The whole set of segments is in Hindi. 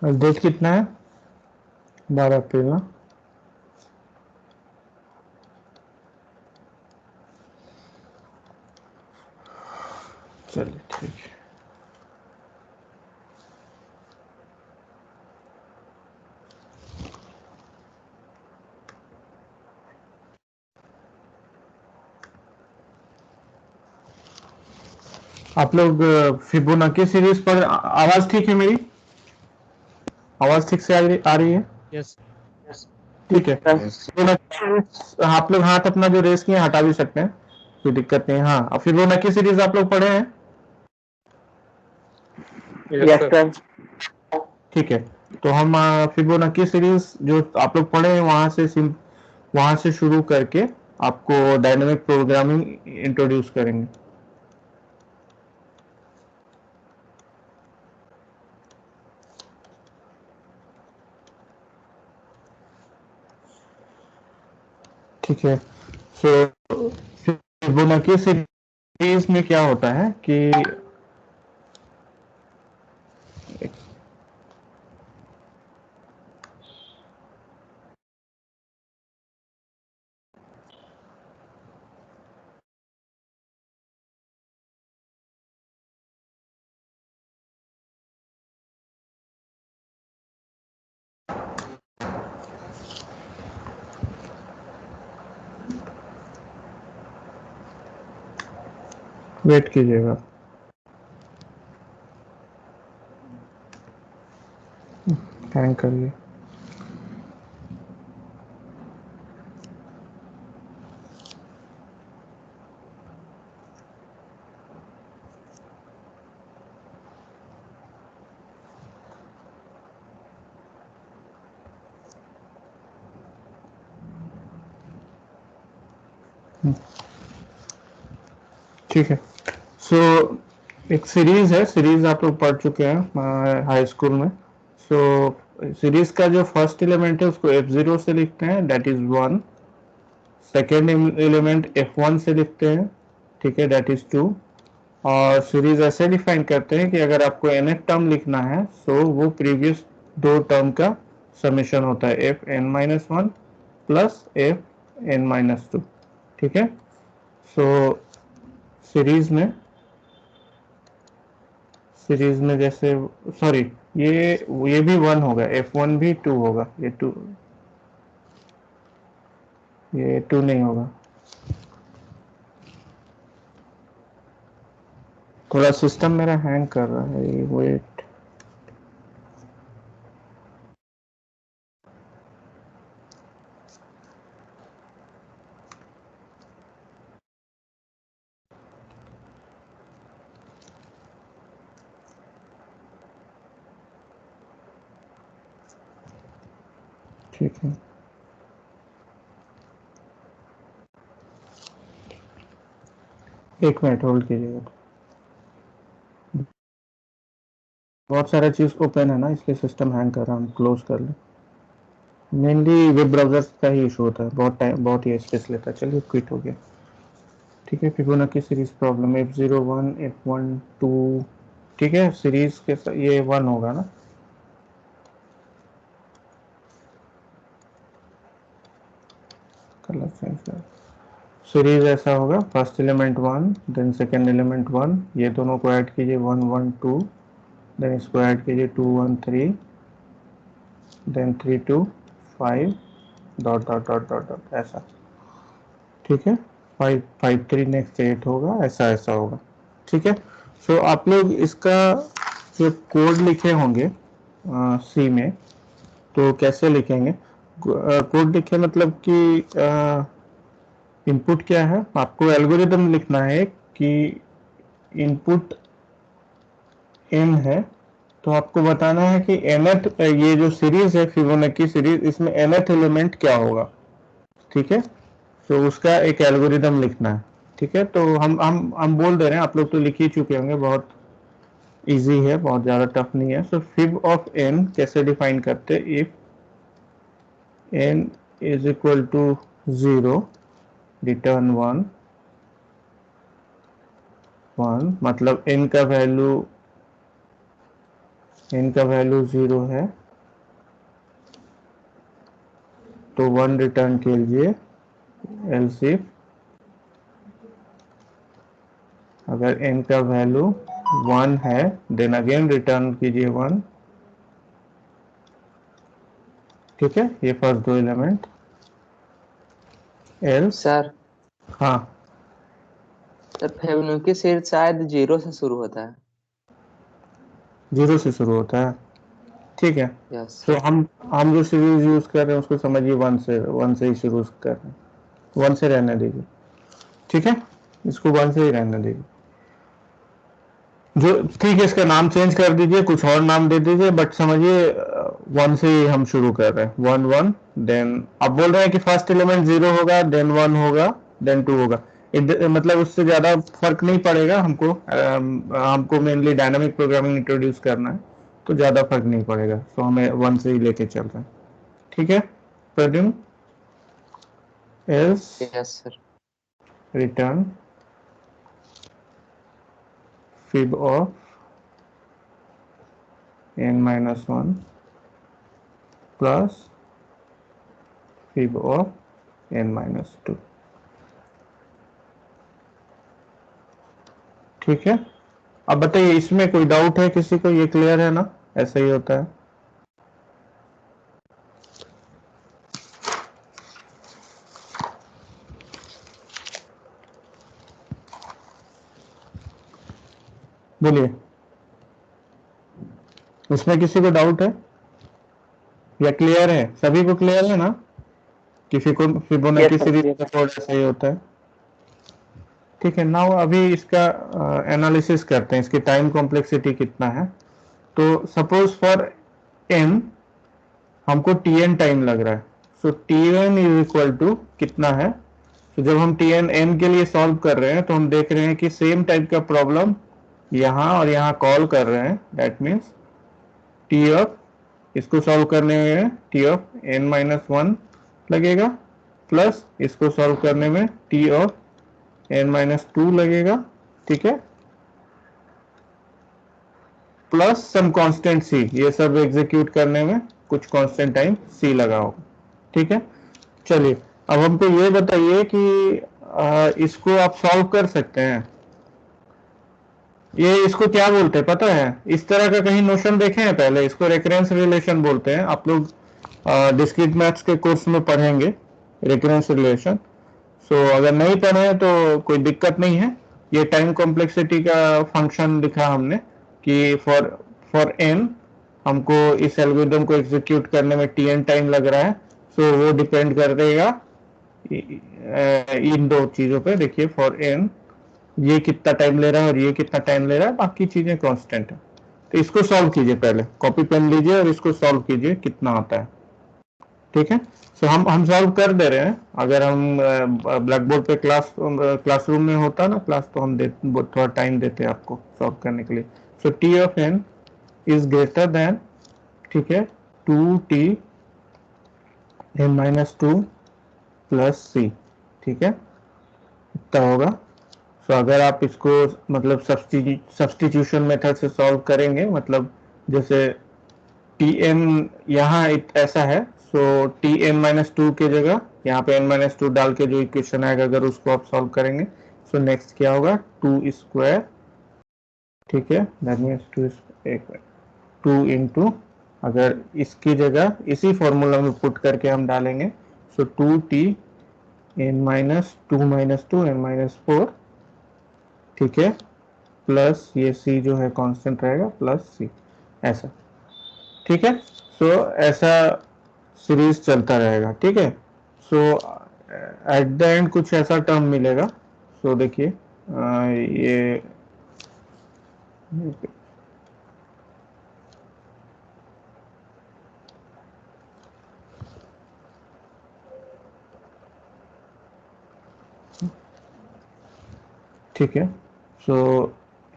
डेट कितना है? 12 अप्रैल ना। चलिए ठीक है। आप लोग फिबोनाची सीरीज पर आवाज ठीक है मेरी? आवाज ठीक से आ रही है? यस ठीक है। फिबोनाची सीरीज आप लोग हाथ अपना जो रेस किए हटा भी सकते हैं, कोई दिक्कत नहीं है। हाँ, फिबोनाची सीरीज आप लोग पढ़े हैं? Yes sir. ठीक है। तो हम फिबोनाची सीरीज जो आप लोग पढ़े हैं वहां से शुरू करके आपको डायनामिक प्रोग्रामिंग इंट्रोड्यूस करेंगे। ठीक है। सो फिबोनाची सीरीज में क्या होता है कि वेट कीजिएगा, हैंग करिए। ठीक है। सो एक सीरीज है, सीरीज आप लोग पढ़ चुके हैं हाई स्कूल में। सो सीरीज का जो फर्स्ट एलिमेंट है उसको F0 से लिखते हैं, that is 1। Second element F1 से लिखते हैं, ठीक है, दैट इज 2। और सीरीज ऐसे डिफाइन करते हैं कि अगर आपको nth टर्म लिखना है तो वो प्रीवियस दो टर्म का समेशन होता है, Fn-1 प्लस Fn-2। ठीक है। सो सीरीज में जैसे, सॉरी, ये भी 1 होगा, F1 भी 2 होगा, ये 2 नहीं होगा। थोड़ा सिस्टम मेरा हैंग कर रहा है, वेट। ठीक है, एक मिनट होल्ड कीजिएगा। बहुत सारा चीज ओपन है ना, इसलिए सिस्टम हैंग कर रहा है, हम क्लोज कर लें। मेनली वेब ब्राउजर का ही इशू होता है, बहुत ही स्पेस लेता है। चलिए क्विट हो गया। ठीक है, Fibonacci series problem F01 F1 2। ठीक है, सीरीज के ये 1 होगा ना। कलर चेंज कर, सीरीज ऐसा होगा, first element 1, then second element 1, ये दोनों को ऐड कीजिए 1 1 2, देन इसको ऐड कीजिए 2 1 3, then 3 2 5, dot dot dot dot dot ऐसा। ठीक है, 5 5 3 नेक्स्ट 8 होगा, ऐसा ऐसा होगा। ठीक है। सो आप लोग इसका जो कोड लिखे होंगे सी में, तो कैसे लिखेंगे? कोड लिखे मतलब कि इनपुट क्या है, आपको एल्गोरिदम लिखना है कि इनपुट n है, तो आपको बताना है कि nth, ये जो सीरीज है फिबोनाची सीरीज, इसमें nth एलिमेंट क्या होगा। ठीक है, तो उसका एक एल्गोरिदम लिखना है। ठीक है, तो हम बोल दे रहे हैं, आप लोग तो लिख ही चुके होंगे, बहुत इजी है, बहुत ज़्यादा टफ नहीं है। सो फिब ऑफ n कैसे डिफाइन करते हैं? If n is equal to 0, return 1 1, मतलब n का वैल्यू n का वैल्यू 0 है तो 1 रिटर्न कीजिए, एल्स इफ अगर n का वैल्यू 1 है देन अगेन रिटर्न कीजिए 1। ठीक है, ये फर्स्ट दो एलिमेंट। एल्स सर हाँ सर फेबुनिची सीरीज शायद 0 से शुरू होता है। 0 से शुरू होता है। ठीक है, यस तो सर। हम जो सीरीज यूज कर रहे हैं उसको समझिए 1 से ही शुरू कर रहे हैं। 1 से रहने दीजिए। ठीक है, इसको 1 से ही रहने दीजिए। जो ठीक है, इसका नाम चेंज कर दीजिए, कुछ और नाम दे दीजिए, बट समझिए 1 से ही हम शुरू कर रहे हैं। 1 1 देन अब बोल रहे हैं कि फर्स्ट एलिमेंट 0 होगा, देन 1 होगा, देन 2 होगा। मतलब उससे ज्यादा फर्क नहीं पड़ेगा हमको। हमको मेनली डायनामिक प्रोग्रामिंग इंट्रोड्यूस करना है, तो ज्यादा फर्क नहीं पड़ेगा, तो हमें 1 से ही लेके चल रहे हैं। ठीक है, Pradyumna else yes sir. Return fib of n minus 1 plus fib of n minus 2। ठीक है, अब बताइए इसमें कोई डाउट है किसी को? ये क्लियर है ना? ऐसा ही होता है। बोलिए, इसमें किसी को डाउट है या क्लियर है? सभी को क्लियर है ना कि Fibonacci yes sir series clear. का कोड ऐसा ही होता है? ठीक है, नाउ अभी इसका एनालिसिस करते हैं, इसकी टाइम कॉम्प्लेक्सिटी कितना है। तो सपोज फॉर n हमको tn टाइम लग रहा है, सो tn इज इक्वल टू कितना है। तो जब हम tn n के लिए सॉल्व कर रहे हैं तो हम देख रहे हैं कि सेम टाइप का प्रॉब्लम यहाँ और यहाँ कॉल कर रहे हैं। दैट मीन्स टी ऑफ, इसको सॉल्व करने में टी ऑफ n माइनस 1 लगेगा, प्लस इसको सॉल्व करने में टी ऑफ n माइनस 2 लगेगा। ठीक है, प्लस सम कांस्टेंट c, ये सब एग्जीक्यूट करने में कुछ कांस्टेंट टाइम c लगा होगा। ठीक है, चलिए अब हमको ये बताइए कि इसको आप सॉल्व कर सकते हैं। ये इसको क्या बोलते हैं पता है? इस तरह का कहीं नोशन देखे हैं पहले? इसको रेकरेंस रिलेशन बोलते हैं। आप लोग डिस्क्रीट मैथ्स के कोर्स में पढ़ेंगे रेकरेंस रिलेशन। सो अगर नहीं पढ़े तो कोई दिक्कत नहीं है। ये टाइम कॉम्प्लेक्सिटी का फंक्शन लिखा हमने कि फॉर फॉर एन हमको इस एल्गोरिथम को एग्जीक्यूट करने में टी एन टाइम लग रहा है। सो वो डिपेंड कर देगा इन दो चीजों पे। देखिए फॉर एन ये कितना टाइम ले रहा है और ये कितना टाइम ले रहा है, बाकी चीजें कांस्टेंट है। तो इसको सॉल्व कीजिए, पहले कॉपी पेन लीजिए और इसको सॉल्व कीजिए कितना आता है। ठीक है, सो हम सॉल्व कर दे रहे हैं। अगर हम ब्लैक बोर्ड पे क्लासरूम में होता ना क्लास, तो हम थोड़ा टाइम देते आपको सॉल्व करने के लिए। So T of N is greater than, ठीक है, 2t n माइनस 2 प्लस सी। ठीक है, इतना होगा। सो अगर आप इसको मतलब सब्सटीट्यूशन मेथड से सॉल्व करेंगे, मतलब जैसे टी एन यहाँ ऐसा है, सो टी एन माइनस 2 की जगह यहाँ पे n माइनस 2 डाल के जो इक्वेशन आएगा अगर उसको आप सॉल्व करेंगे, सो नेक्स्ट क्या होगा, 2 स्क्वायर। ठीक है, दैट मीन्स 2 इंटू, अगर इसकी जगह इसी फॉर्मूला में पुट करके हम डालेंगे, सो 2t n-2 n-4। ठीक है, प्लस ये c जो है कांस्टेंट रहेगा, प्लस c, ऐसा। ठीक है, सो ऐसा सीरीज चलता रहेगा। ठीक है, सो एट द एंड कुछ ऐसा टर्म मिलेगा। सो देखिए ये ठीक है, सो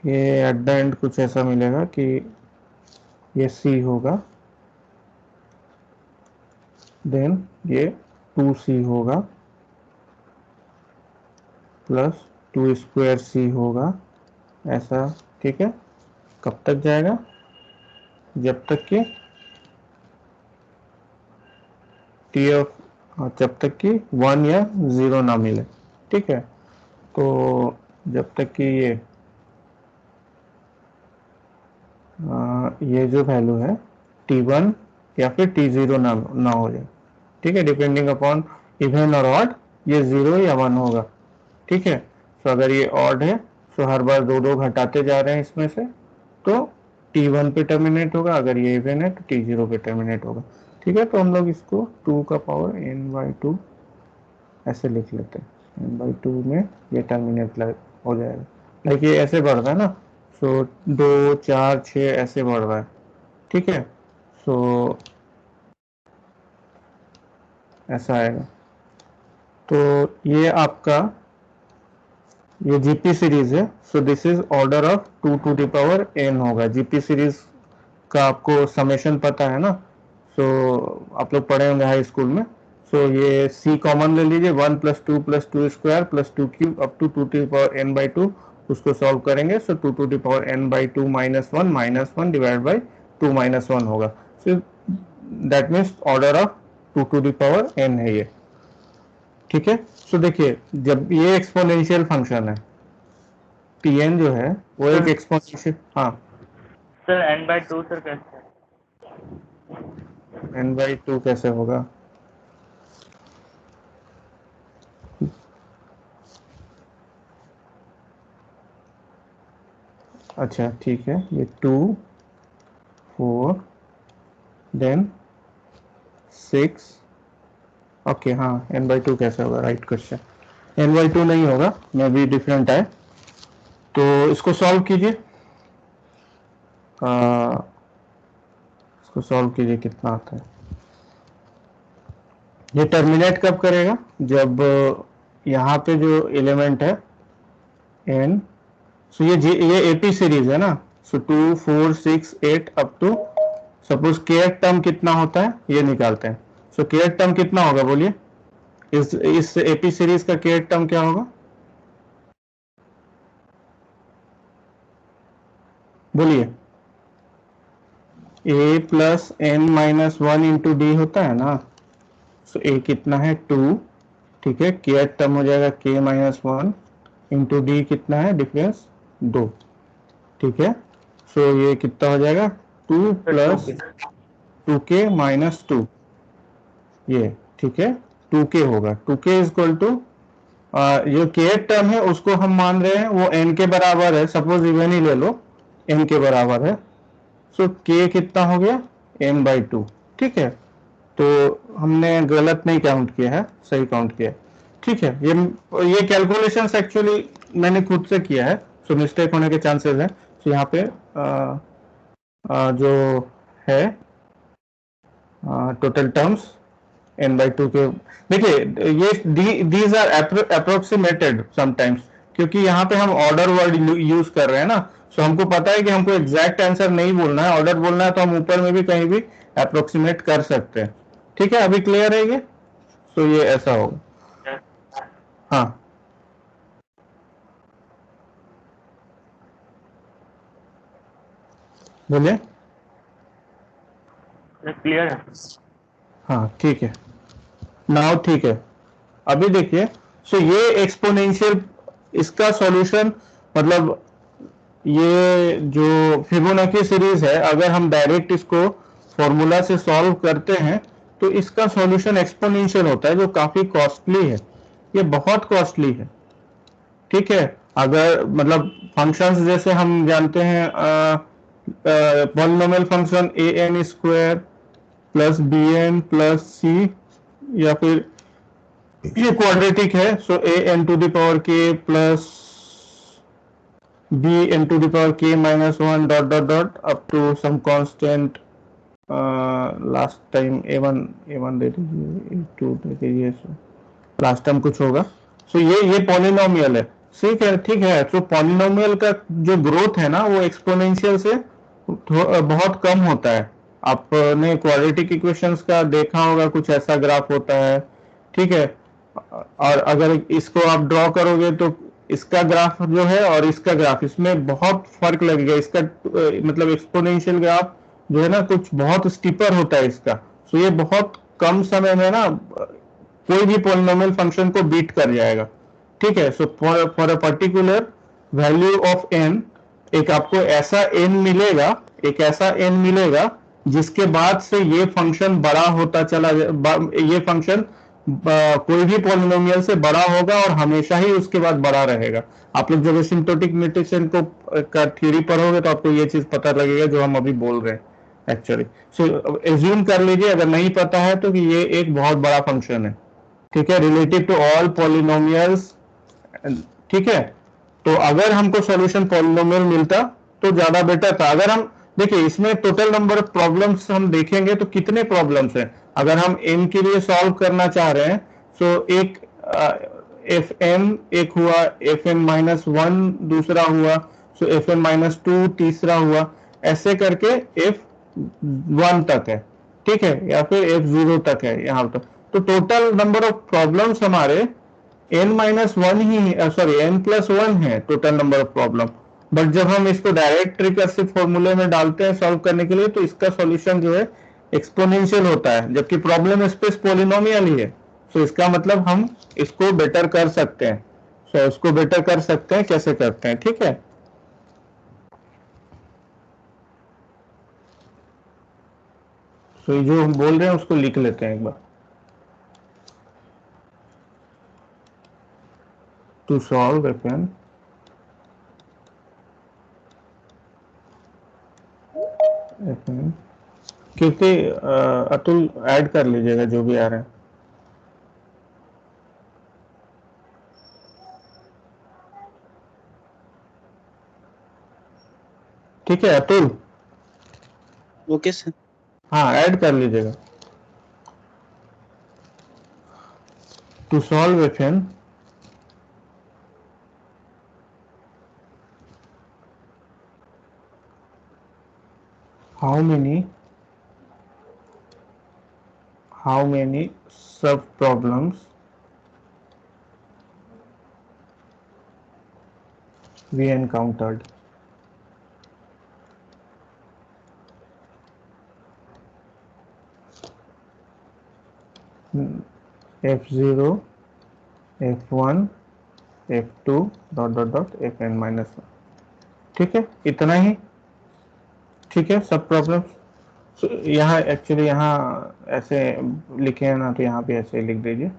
ये एट द एंड कुछ ऐसा मिलेगा कि ये c होगा, देन ये 2c होगा, प्लस 2 स्क्वायर c होगा, ऐसा। ठीक है, कब तक जाएगा, जब तक कि टी ऑफ, जब तक कि 1 या 0 ना मिले, ठीक है। तो जब तक कि ये जो वैल्यू है t1 या फिर t0 ना हो जाए, ठीक है, डिपेंडिंग अपॉन इवन और ऑड, ये 0 या 1 होगा, ठीक है। तो अगर ये ऑड है तो हर बार दो घटाते जा रहे हैं इसमें से, तो t1 पे टर्मिनेट होगा, अगर ये इवन है तो t0 पे टर्मिनेट होगा, ठीक है। तो हम लोग इसको 2 का पावर n/2 ऐसे लिख लेते हैं, n/2 में ये टर्मिनेट हो जाएगा, लाइक ये ऐसे बढ़ रहा है ना, सो 2 4 6 ऐसे बढ़ रहा है, ठीक है। सो ऐसा आएगा। तो ये आपका ये जीपी सीरीज है, so this is order of 2 to the power n होगा। जीपी सीरीज का आपको समेशन पता है ना, सो आप लोग पढ़े होंगे हाई स्कूल में। सो ये c कॉमन ले लीजिए, 1 + 2 + 2 square + 2 cube up to 2 to the power n/2, उसको सॉल्व करेंगे। So 2 to the power n/2 - 1 divide by 2 - 1 होगा। So that means order of 2 to the power n है ये, ठीक है। सो देखिए, जब ये एक्सपोनेंशियल फंक्शन है pn जो है वो एक एक्सपोनेंशियल, हाँ सर n/2 सर कैसे? n/2 कैसे होगा? अच्छा ठीक है, ये 2 4 देन 6, ओके, हाँ n/2 कैसे होगा, राइट क्वेश्चन। n/2 नहीं होगा, मे बी डिफरेंट है, तो इसको सॉल्व कीजिए। इसको सॉल्व कीजिए, कितना आता है। ये टर्मिनेट कब करेगा? जब यहाँ पे जो एलिमेंट है n, सो ये एपी सीरीज है ना, so 2 4 6 8 up to, suppose k term कितना होता है ये निकालते हैं। सो k टर्म कितना होगा बोलिए, इस एपी सीरीज का k टर्म क्या होगा, बोलिए। a + n - 1 इंटू डी होता है ना, सो a कितना है 2, ठीक है। k टर्म हो जाएगा k - 1 इंटू डी कितना है डिफरेंस 2, ठीक है। सो ये कितना हो जाएगा 2 + 2k - 2, ये ठीक है 2k होगा। 2k इज इक्वल टू, जो k टर्म है उसको हम मान रहे हैं वो n के बराबर है, सपोज इवन ही ले लो, n के बराबर है। सो k कितना हो गया n/2, ठीक है। तो हमने गलत नहीं काउंट किया है, सही काउंट किया है, ठीक है। ये कैलकुलेशंस एक्चुअली मैंने खुद से किया है, सो मिस्टेक होने के चांसेस हैं। तो यहाँ पे जो है टोटल टर्म्स n/2 के, देखिए ये दीज आर अप्रोक्सीमेटेड समटाइम्स, क्योंकि यहाँ पे हम ऑर्डर वर्ड यूज कर रहे हैं ना, सो हमको पता है कि हमको एग्जैक्ट आंसर नहीं बोलना है, ऑर्डर बोलना है, तो हम ऊपर में भी कहीं भी अप्रोक्सीमेट कर सकते हैं, ठीक है। अभी क्लियर है ये? सो ये ऐसा होगा, हाँ बोलिए। क्लियर है? हाँ ठीक है, नाउ ठीक है। अभी देखिए, सो ये एक्सपोनेंशियल, इसका सॉल्यूशन, मतलब ये जो फिबोनाची सीरीज है, अगर हम डायरेक्ट इसको फॉर्मूला से सॉल्व करते हैं तो इसका सॉल्यूशन एक्सपोनेंशियल होता है, जो काफी कॉस्टली है, ये बहुत कॉस्टली है, ठीक है। अगर मतलब फंक्शंस जैसे हम जानते हैं polynomial function an² + bn + c, या फिर ये क्वाड्रेटिक है, so an⁴k + b⁴k - 1 dot dot dot up to some constant, last time a1 दे दीजिए, a2 दे दीजिए, लास्ट टाइम कुछ होगा। सो ये पॉलिनोमियल है, ठीक है, ठीक है। तो पॉलिनोमियल का जो ग्रोथ है ना वो एक्सपोनेंशियल से बहुत कम होता है। आपने क्वाड्रेटिक इक्वेशंस का देखा होगा, कुछ ऐसा ग्राफ होता है, ठीक है। और अगर इसको आप ड्रॉ करोगे तो इसका ग्राफ जो है और इसका ग्राफ, इसमें बहुत फर्क लगेगा। इसका मतलब एक्सपोनेंशियल ग्राफ जो है ना कुछ बहुत स्टीपर होता है इसका। सो ये बहुत कम समय में ना कोई भी पॉलिनोमियल फंक्शन को बीट कर जाएगा। ठीक है, so for a particular value of n एक आपको ऐसा n मिलेगा, एक ऐसा n मिलेगा जिसके बाद से ये फंक्शन बड़ा होता चला ये फंक्शन कोई भी पॉलिनोमियल से बड़ा होगा और हमेशा ही उसके बाद बड़ा रहेगा। आप लोग जब एसिम्प्टोटिक म्यूटेशन को का थ्योरी पढ़ोगे तो आपको ये चीज पता लगेगा जो हम अभी बोल रहे हैं एक्चुअली। सो एज्यूम कर लीजिए अगर नहीं पता है तो कि ये एक बहुत बड़ा फंक्शन है, ठीक है, रिलेटिव टू ऑल पॉलिनोमियल्स। ठीक है, तो अगर हमको सॉल्यूशन पॉलिनोमियल मिलता तो ज्यादा बेटर था। अगर हम देखिए इसमें टोटल नंबर ऑफ प्रॉब्लम्स हम देखेंगे तो कितने प्रॉब्लम्स हैं। अगर हम n के लिए सॉल्व करना चाह रहे हैं तो एक एफ एन एक हुआ, एफ एन माइनस वन दूसरा हुआ, सो एफ एन माइनस टू तीसरा हुआ, ऐसे करके एफ वन तक है, ठीक है, या फिर एफ जीरो तक है यहाँ तक। तो टोटल नंबर ऑफ प्रॉब्लम्स हमारे n माइनस वन ही, सॉरी n प्लस वन है total number of problem. But जब हम इसको डायरेक्ट रिकर्सिव फॉर्मूले में डालते हैं सॉल्व करने के लिए तो इसका सॉल्यूशन जो है एक्सपोनेंशियल होता है, जबकि प्रॉब्लम स्पेस पॉलिनोमियल ही है। सो इसका मतलब हम इसको बेटर कर सकते हैं। सो इसको बेटर कर सकते हैं, कैसे करते हैं, ठीक है। सो जो हम बोल रहे हैं उसको लिख लेते हैं एक बार। To solve fn Kirti Atul add कर लीजिएगा जो भी आ रहे हैं। ठीक है अतुल, ओके सर। हाँ ऐड कर लीजिएगा। To solve fn how many sub problems we encountered? f0 f1 f2 dot dot dot fn minus one. ठीक है, इतना ही। ठीक है, सब प्रॉब्लम्स यहाँ एक्चुअली यहाँ ऐसे लिखे हैं ना, तो यहाँ पे ऐसे लिख दीजिए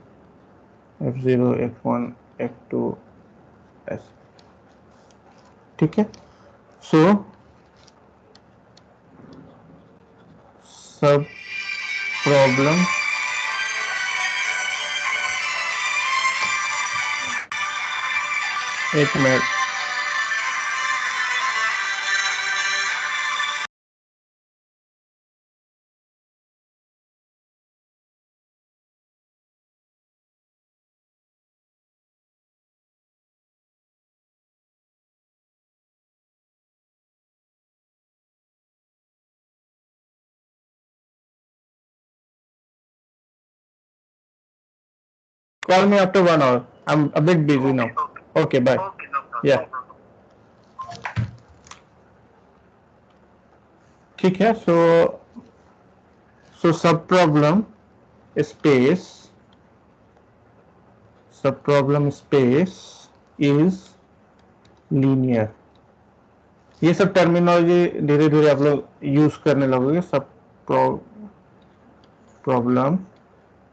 f0 f1 f2 ऐसे। ठीक है, सो सब प्रॉब्लम एक minute, call me after 1 hour. I'm a bit busy now. Okay, bye. Yeah. ठीक है, so सब प्रॉब्लम स्पेस इज लीनियर। ये सब टर्मिनोलॉजी धीरे धीरे आप लोग यूज करने लगोगे। सब प्रॉब्लम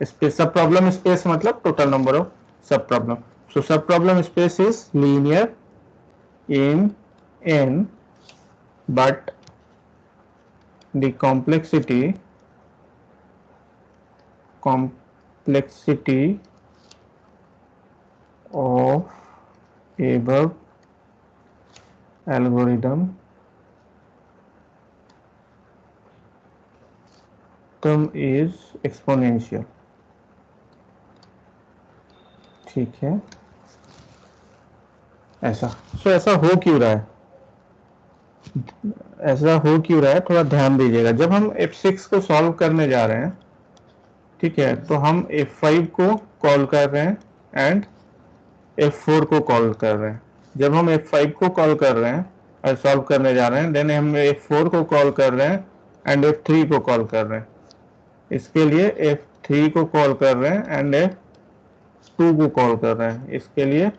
स्पेस मतलब टोटल नंबर ऑफ सब प्रॉब्लम। सो सब problem space is linear in n, but the complexity of above algorithm term is exponential। ठीक है, ऐसा। सो ऐसा हो क्यों रहा है, थोड़ा ध्यान दीजिएगा। जब हम f6 को सॉल्व करने जा रहे हैं, ठीक है, तो हम f5 को कॉल कर रहे हैं एंड f4 को कॉल कर रहे हैं। जब हम f5 को कॉल कर रहे हैं और सॉल्व करने जा रहे हैं, देन हम f4 को कॉल कर रहे हैं एंड F3 को कॉल कर रहे हैं, इसके लिए F3 को कॉल कर रहे हैं एंड F2 को कॉल कर रहे हैं, इसके लिए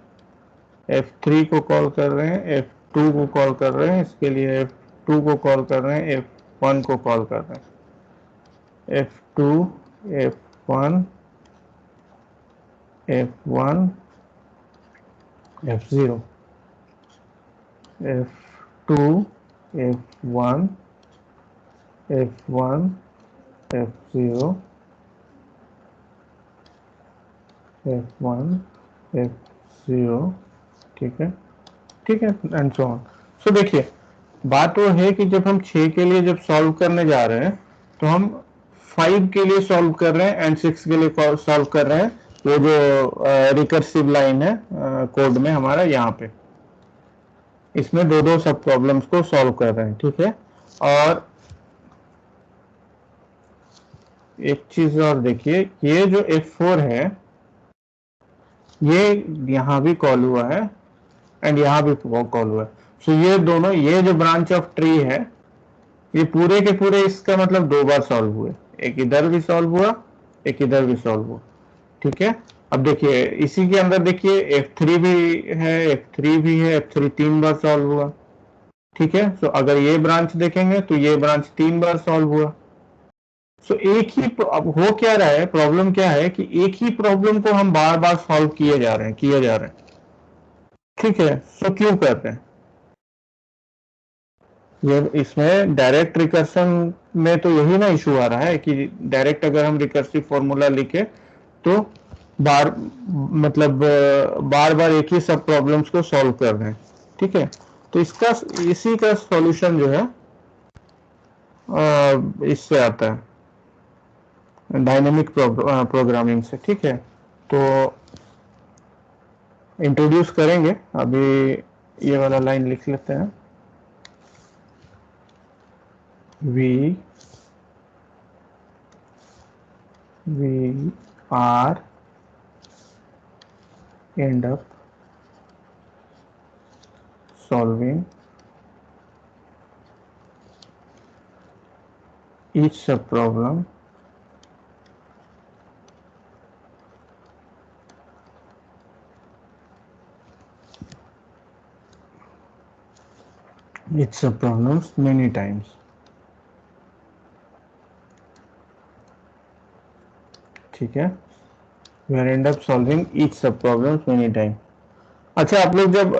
F3 को कॉल कर रहे हैं, F2 को कॉल कर रहे हैं, इसके लिए F2 को कॉल कर रहे हैं, F1 को कॉल कर रहे हैं, F2 F1 F1 F0 F2 F1 F1 F0 F1 F0, ठीक है, ठीक है, एंड सो ऑन। सो देखिए बात वो है कि जब हम 6 के लिए जब सॉल्व करने जा रहे हैं तो हम 5 के लिए सॉल्व कर रहे हैं एंड 6 के लिए सॉल्व कर रहे हैं, वो जो रिकर्सिव लाइन है कोड में हमारा यहाँ पे, इसमें दो सब प्रॉब्लम्स को सॉल्व कर रहे हैं, ठीक है। और एक चीज और देखिए, ये जो F4 है ये यहाँ भी कॉल हुआ है एंड यहाँ भी कॉल हुआ है, सो ये दोनों, ये जो ब्रांच ऑफ ट्री है ये पूरे के पूरे इसका मतलब 2 बार सॉल्व हुए, एक इधर भी सॉल्व हुआ, एक इधर भी सॉल्व हुआ, ठीक है। अब देखिए इसी के अंदर देखिए F3 भी है, F3 भी है, F3 3 बार सॉल्व हुआ, ठीक है। सो अगर ये ब्रांच देखेंगे तो ये ब्रांच 3 बार सॉल्व हुआ। सो एक ही, अब हो क्या रहा है, प्रॉब्लम क्या है कि एक ही प्रॉब्लम को हम बार बार सॉल्व किए जा रहे हैं, ठीक है। सो क्यों कर रहे हैं ये, इसमें डायरेक्ट रिकर्सन में तो यही ना इशू आ रहा है कि डायरेक्ट अगर हम रिकर्सिव फॉर्मूला लिखे तो बार मतलब बार बार एक ही सब प्रॉब्लम्स को सॉल्व कर रहे हैं, ठीक है। तो इसका, इसी का सॉल्यूशन जो है इससे आता है, डायनेमिक प्रोग्रामिंग से, ठीक है। तो इंट्रोड्यूस करेंगे, अभी ये वाला लाइन लिख लेते हैं, we are end up solving each subproblem many times, ठीक है। we are end up solving each subproblems many times। अच्छा, आप लोग जब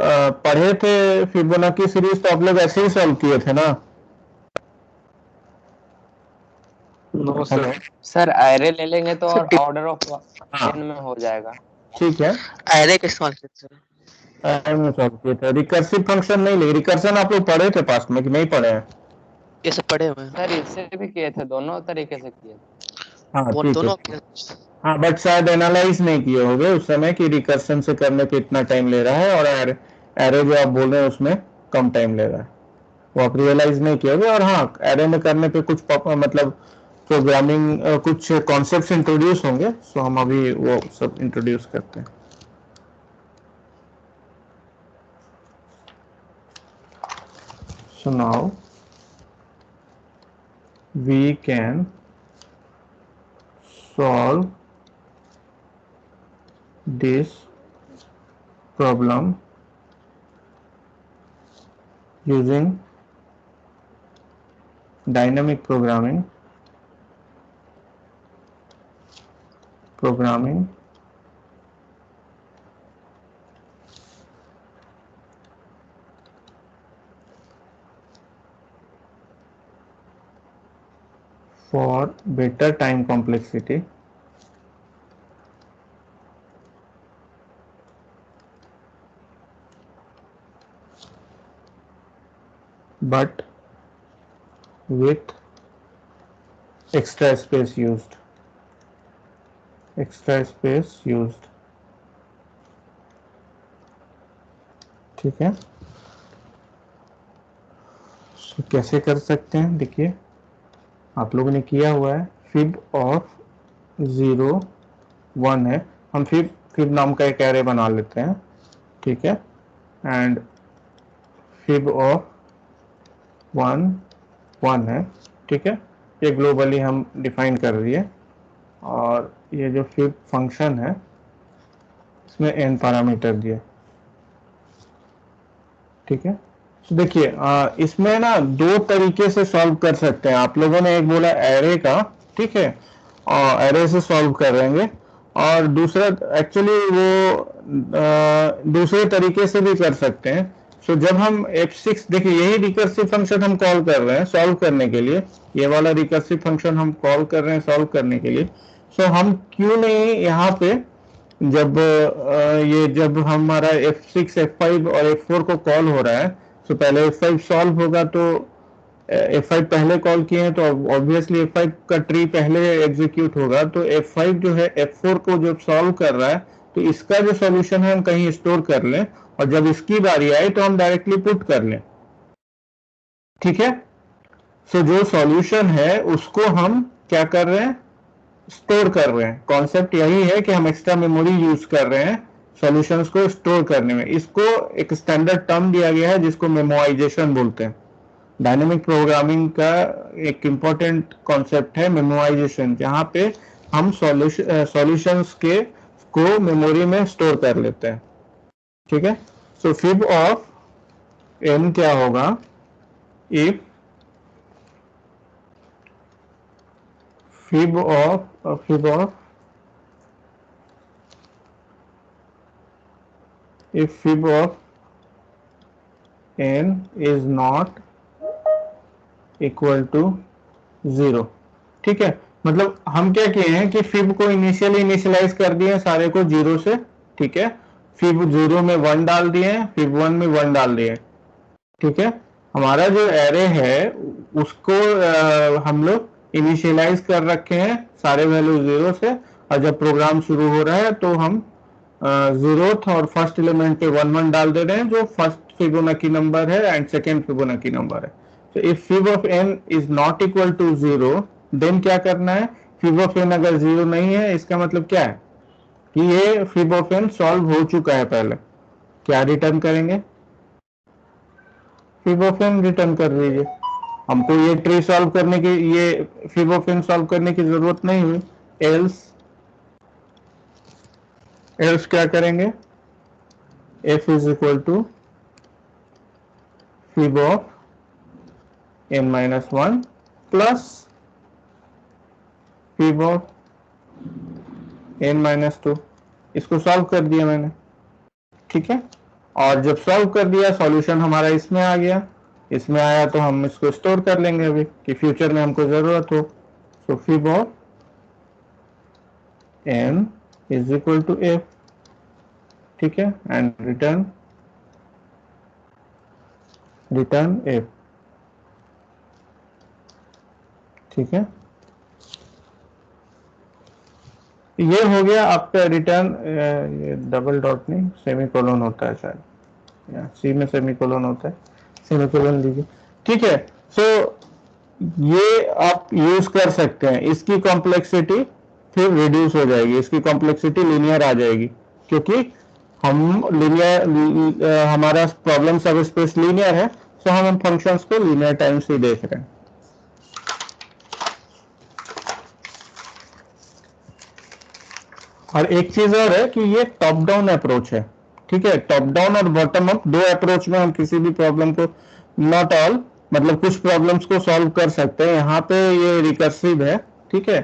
पढ़े थे फिबोनाची सीरीज तो आप लोग ऐसे ही सॉल्व किए थे ना? No sir. सर एरे ले लेंगे तो ऑर्डर ऑफ n में हो जाएगा, ठीक है, एरे का सॉल्व करते सर। एरे में सॉल्व किए थे, रिकर्सिव फंक्शन नहीं ले, रिकर्सन आप लोग पढ़े थे पास्ट में कि नहीं पढ़े हैं? ये सब पढ़े हुए हैं सर इससे भी किए थे, दोनों तरीके से किए थे। हाँ वो ठीक दोनों है, हाँ बट शायद एनालाइज नहीं किए होंगे उस समय कि रिकर्सन से करने पे इतना टाइम ले रहा है और एरे जो आप बोल रहे हैं उसमें कम टाइम ले रहा है, वो आप रियलाइज नहीं किए होंगे। और हाँ, एरे में करने पे कुछ मतलब प्रोग्रामिंग कुछ कॉन्सेप्ट्स इंट्रोड्यूस होंगे, सो हम अभी वो सब इंट्रोड्यूस करते हैं। So now we can solve this problem using dynamic programming for better time complexity but with extra space used, ठीक है। so, कैसे कर सकते हैं, देखिए आप लोगों ने किया हुआ है, fib ऑफ 0 1 है, हम fib नाम का एक एरे बना लेते हैं, ठीक है। एंड fib ऑफ 1 1 है, ठीक है, ये ग्लोबली हम डिफाइन कर रही है। और ये जो फिब फंक्शन है इसमें n पैरामीटर दिए, ठीक है। तो देखिए इसमें ना दो तरीके से सॉल्व कर सकते हैं। आप लोगों ने एक बोला एरे का, ठीक है, और एरे से सॉल्व करेंगे, और दूसरा एक्चुअली वो दूसरे तरीके से भी कर सकते हैं। सो जब हम f6, देखिए यही रिकर्सिव फंक्शन हम कॉल कर रहे हैं सॉल्व करने के लिए, ये वाला रिकर्सिव फंक्शन हम कॉल कर रहे हैं सॉल्व करने के लिए। सो हम क्यों नहीं यहाँ पे जब हमारा f6, f5 और f4 को कॉल हो रहा है, तो पहले f5 सॉल्व होगा, तो f5 पहले कॉल किए हैं तो ऑब्वियसली f5 का ट्री पहले एग्जीक्यूट होगा, तो f5 जो है f4 को जब सॉल्व कर रहा है तो इसका जो सॉल्यूशन है हम कहीं स्टोर कर लें, और जब इसकी बारी आए तो हम डायरेक्टली पुट कर लें, ठीक है। सो जो सॉल्यूशन है उसको हम क्या कर रहे हैं, स्टोर कर रहे हैं। कॉन्सेप्ट यही है कि हम एक्स्ट्रा मेमोरी यूज कर रहे हैं सॉल्यूशंस को स्टोर करने में। इसको एक स्टैंडर्ड टर्म दिया गया है जिसको मेमोराइजेशन बोलते हैं। डायनेमिक प्रोग्रामिंग का एक इंपॉर्टेंट कॉन्सेप्ट है मेमोराइजेशन, जहां पे हम सॉल्यूशंस के को मेमोरी में स्टोर कर लेते हैं, ठीक है। सो फिब ऑफ n क्या होगा, if fib of if fib of n is not equal to 0, ठीक है। मतलब हम क्या किए हैं कि फिब को इनिशियलाइज कर दिए हैं सारे को 0 से, ठीक है। फिब 0 में 1 डाल दिए हैं, फिब 1 में 1 डाल दिए, ठीक है। हमारा जो एरे है उसको हम लोग इनिशियलाइज कर रखे हैं सारे वैल्यू 0 से, और जब प्रोग्राम शुरू हो रहा है तो हम 0th और फर्स्ट एलिमेंट पे 1 1 डाल दे रहे हैं, जो फर्स्ट फिबोनाची नंबर है एंड सेकेंड फिबोनाची नंबर है। तो if fib of n is not equal to 0, then क्या करना है, फिब ऑफ n अगर 0 नहीं है इसका मतलब क्या है कि ये फिब ऑफ n सॉल्व हो चुका है। पहले क्या रिटर्न करेंगे, फिब ऑफ n रिटर्न कर दीजिए। हमको ये ट्री सॉल्व करने की, ये फिब ऑफ n सॉल्व करने की जरूरत नहीं हुई। एल्स क्या करेंगे, f is equal to fib of n minus 1 plus fib of n minus 2। इसको सॉल्व कर दिया मैंने, ठीक है। और जब सॉल्व कर दिया सॉल्यूशन हमारा इसमें आ गया, इसमें आया तो हम इसको स्टोर कर लेंगे अभी कि फ्यूचर में हमको जरूरत हो। So fib of n is equal to f, ठीक है, एंड रिटर्न f, ठीक है। ये हो गया आपका रिटर्न, डबल डॉट नहीं सेमीकोलन होता है शायद, सी में सेमीकोलन होता है, सेमीकोलन लीजिए, ठीक है। सो ये आप यूज कर सकते हैं, इसकी कॉम्प्लेक्सिटी फिर रिड्यूस हो जाएगी, इसकी कॉम्प्लेक्सिटी लीनियर आ जाएगी, क्योंकि हम लीनियर हमारा प्रॉब्लम सब स्पेस लीनियर है, तो हम फंक्शंस को लीनियर टाइम से देख रहे हैं। और एक चीज और है कि ये टॉप डाउन अप्रोच है, ठीक है। टॉप डाउन और बॉटम अप दो अप्रोच में हम किसी भी प्रॉब्लम को, नॉट ऑल, मतलब कुछ प्रॉब्लम्स को सॉल्व कर सकते हैं। यहाँ पे ये रिकर्सिव है, ठीक है,